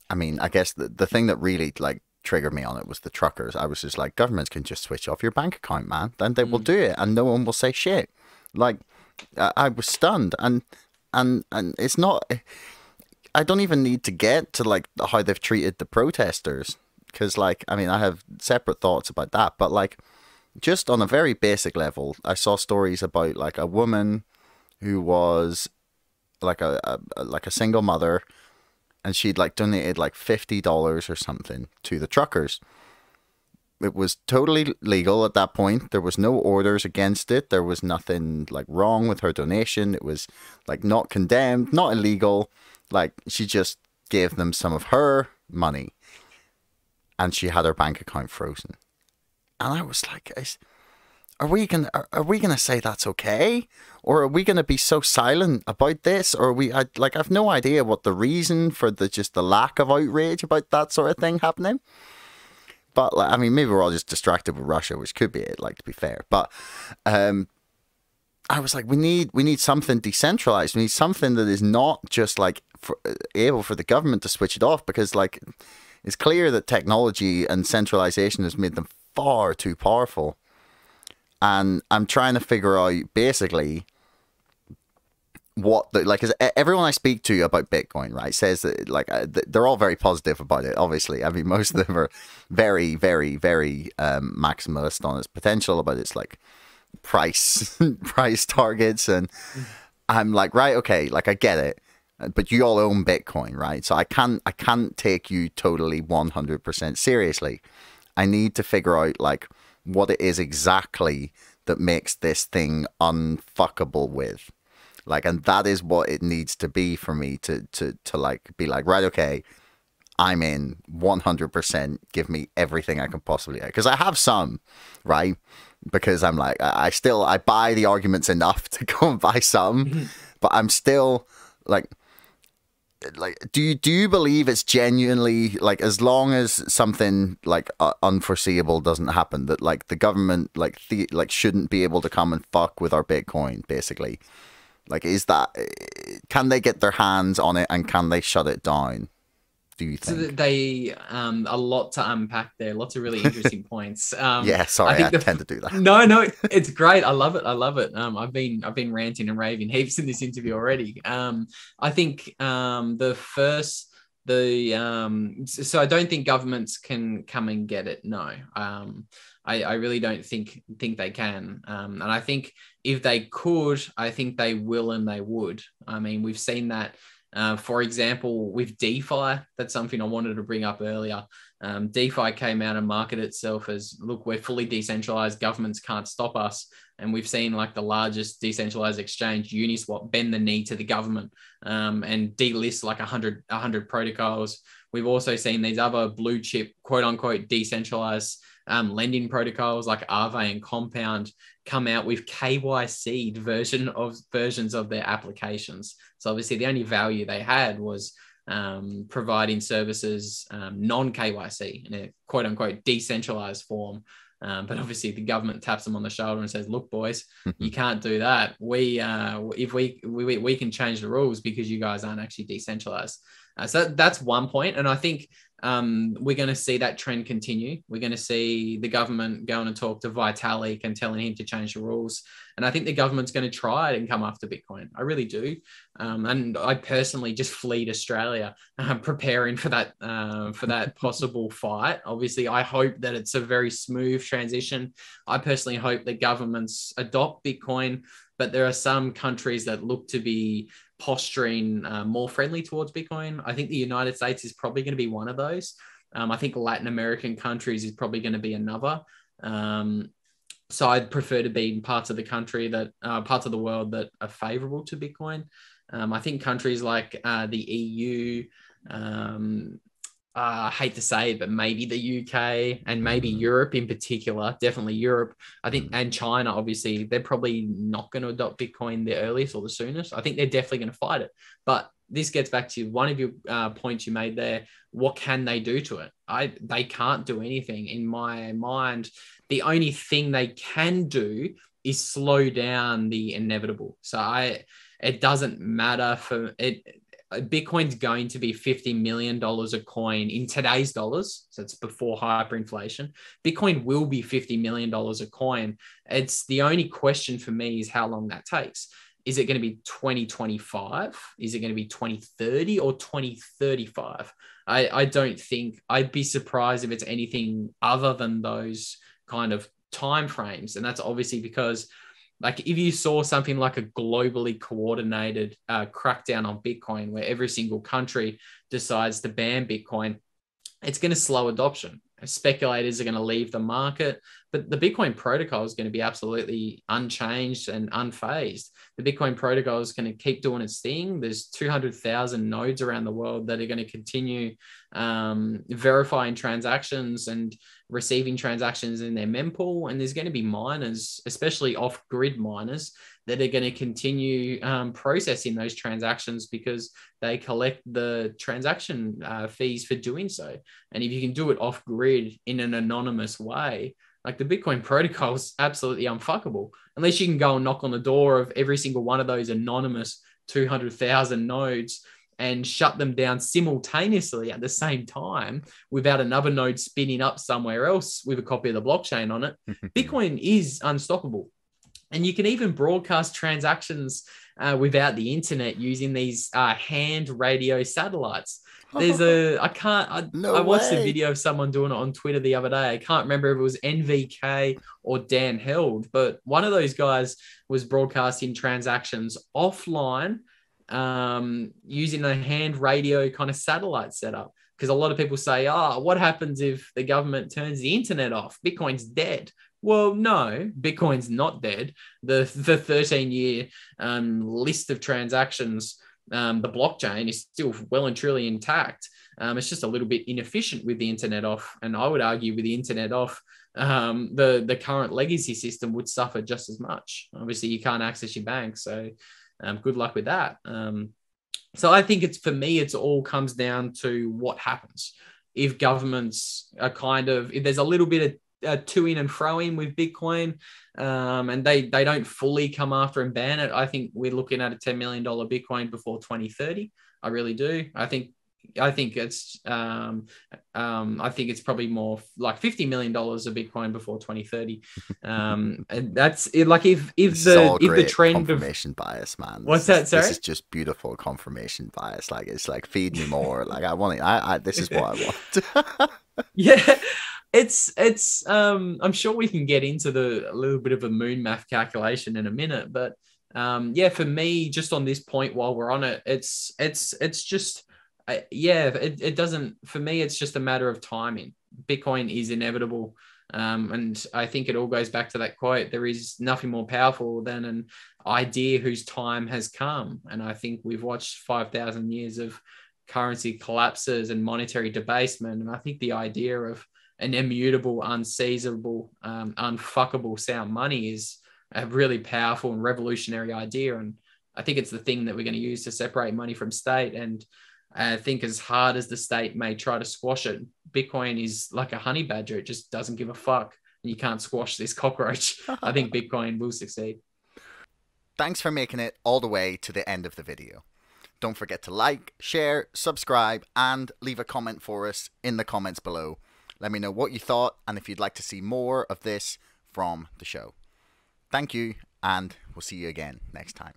I mean, I guess the thing that really like triggered me on it was the truckers. I was just like, governments can just switch off your bank account, man. Then they will Mm. do it, and no one will say shit. Like, I was stunned, and it's not. I don't even need to get to like how they've treated the protesters, because like, I mean, I have separate thoughts about that, but like, just on a very basic level, I saw stories about like a woman who was like a single mother, and she'd like donated like $50 or something to the truckers. It was totally legal at that point. There was no orders against it. There was nothing like wrong with her donation. It was like not condemned, not illegal. Like she just gave them some of her money, and she had her bank account frozen. And I was like, are we gonna say that's okay, or are we gonna be so silent about this, or are we I've no idea what the reason for the lack of outrage about that sort of thing happening. But like, I mean, maybe we're all just distracted with Russia, which could be it. Like, to be fair, but um, I was like, we need something decentralized. We need something that is not just like able for the government to switch it off, because like it's clear that technology and centralization has made them far too powerful. And I'm trying to figure out basically what the like is everyone I speak to about Bitcoin, right, says that like they're all very positive about it. Obviously, I mean, most of them are very, very, very maximalist on its potential, about its like price price targets, and I'm like, right, okay, like I get it, but you all own Bitcoin, right? So I can't take you totally 100% seriously. I need to figure out like what it is exactly that makes this thing unfuckable with. Like, and that is what it needs to be for me to like be like, right, okay, I'm in 100%. Give me everything I can possibly get. Because I have some, right? Because I'm like, I buy the arguments enough to go and buy some, but I'm still like, do you believe it's genuinely like, as long as something like unforeseeable doesn't happen, that like the government like shouldn't be able to come and fuck with our Bitcoin, basically? Like, is that, can they get their hands on it, and can they shut it down, do you So that think? they a lot to unpack there, lots of really interesting points. Yeah, I sorry, I think tend to do that. no, it's great. I love it. I love it. I've been ranting and raving heaps in this interview already. I think the first the so I don't think governments can come and get it. No, I really don't think they can. And I think if they could, I think they will and they would. I mean, we've seen that. For example, with DeFi, that's something I wanted to bring up earlier. DeFi came out and marketed itself as, look, we're fully decentralized, governments can't stop us. And we've seen like the largest decentralized exchange, Uniswap, bend the knee to the government and delist like 100 protocols. We've also seen these other blue chip, quote unquote, decentralized lending protocols like Aave and Compound come out with KYC versions of their applications. So obviously the only value they had was providing services non KYC in a quote unquote decentralized form. But obviously the government taps them on the shoulder and says, "Look, boys, you can't do that. If we can change the rules because you guys aren't actually decentralized." So that's one point, and I think we're going to see that trend continue. We're going to see the government going to talk to Vitalik and telling him to change the rules. And I think the government's going to try and come after Bitcoin. I really do. And I personally just fleed Australia, preparing for that possible fight. Obviously, I hope that it's a very smooth transition. I personally hope that governments adopt Bitcoin, but there are some countries that look to be posturing more friendly towards Bitcoin. I think the United States is probably going to be one of those. I think Latin American countries is probably going to be another. So I'd prefer to be in parts of the country that parts of the world that are favorable to Bitcoin. I think countries like the EU, I hate to say it, but maybe the UK and maybe Europe in particular, definitely Europe, I think, and China, obviously, they're probably not going to adopt Bitcoin the earliest or the soonest. I think they're definitely going to fight it. But this gets back to one of your points you made there. What can they do to it? They can't do anything. In my mind, the only thing they can do is slow down the inevitable. It doesn't matter for it. Bitcoin's going to be $50 million a coin in today's dollars. So it's before hyperinflation. Bitcoin will be $50 million a coin. It's the only question for me is how long that takes. Is it going to be 2025? Is it going to be 2030 or 2035? I don't think, I'd be surprised if it's anything other than those kind of time frames. And that's obviously because, like, if you saw something like a globally coordinated crackdown on Bitcoin, where every single country decides to ban Bitcoin, it's going to slow adoption. Speculators are going to leave the market, but the Bitcoin protocol is going to be absolutely unchanged and unfazed. The Bitcoin protocol is going to keep doing its thing. There's 200,000 nodes around the world that are going to continue verifying transactions and receiving transactions in their mempool. And there's going to be miners, especially off-grid miners, that are going to continue processing those transactions because they collect the transaction fees for doing so. And if you can do it off-grid in an anonymous way, like, the Bitcoin protocol is absolutely unfuckable. Unless you can go and knock on the door of every single one of those anonymous 200,000 nodes and shut them down simultaneously at the same time without another node spinning up somewhere else with a copy of the blockchain on it. Bitcoin is unstoppable. And you can even broadcast transactions without the internet using these hand radio satellites. There's I watched a video of someone doing it on Twitter the other day. I can't remember if it was NVK or Dan Held, but one of those guys was broadcasting transactions offline using a hand radio kind of satellite setup. Because a lot of people say, what happens if the government turns the internet off? Bitcoin's dead. Well, no, Bitcoin's not dead. The 13-year list of transactions, the blockchain is still well and truly intact. It's just a little bit inefficient with the internet off. And I would argue with the internet off, the current legacy system would suffer just as much. Obviously, you can't access your bank. So good luck with that. So I think for me, it all comes down to what happens. If governments are if there's a little bit of to in and fro in with Bitcoin, and they don't fully come after and ban it, I think we're looking at a $10 million Bitcoin before 2030. I really do. I think it's probably more like $50 million of Bitcoin before 2030. And that's it. Like if the trend confirmation bias, man. What's that? Sorry? This is just beautiful confirmation bias. Like, it's like, feed me more. Like, this is what I want. Yeah. It's I'm sure we can get into a little bit of a moon math calculation in a minute, but for me, just on this point while we're on it, it's just it doesn't, for me, it's just a matter of timing. Bitcoin is inevitable. And I think it all goes back to that quote. There is nothing more powerful than an idea whose time has come. And I think we've watched 5,000 years of currency collapses and monetary debasement. And I think the idea of an immutable, unseizable, unfuckable sound money is a really powerful and revolutionary idea. And I think it's the thing that we're going to use to separate money from state. And I think as hard as the state may try to squash it, Bitcoin is like a honey badger. It just doesn't give a fuck. And you can't squash this cockroach. I think Bitcoin will succeed. Thanks for making it all the way to the end of the video. Don't forget to like, share, subscribe, and leave a comment for us in the comments below. Let me know what you thought and if you'd like to see more of this from the show. Thank you, and we'll see you again next time.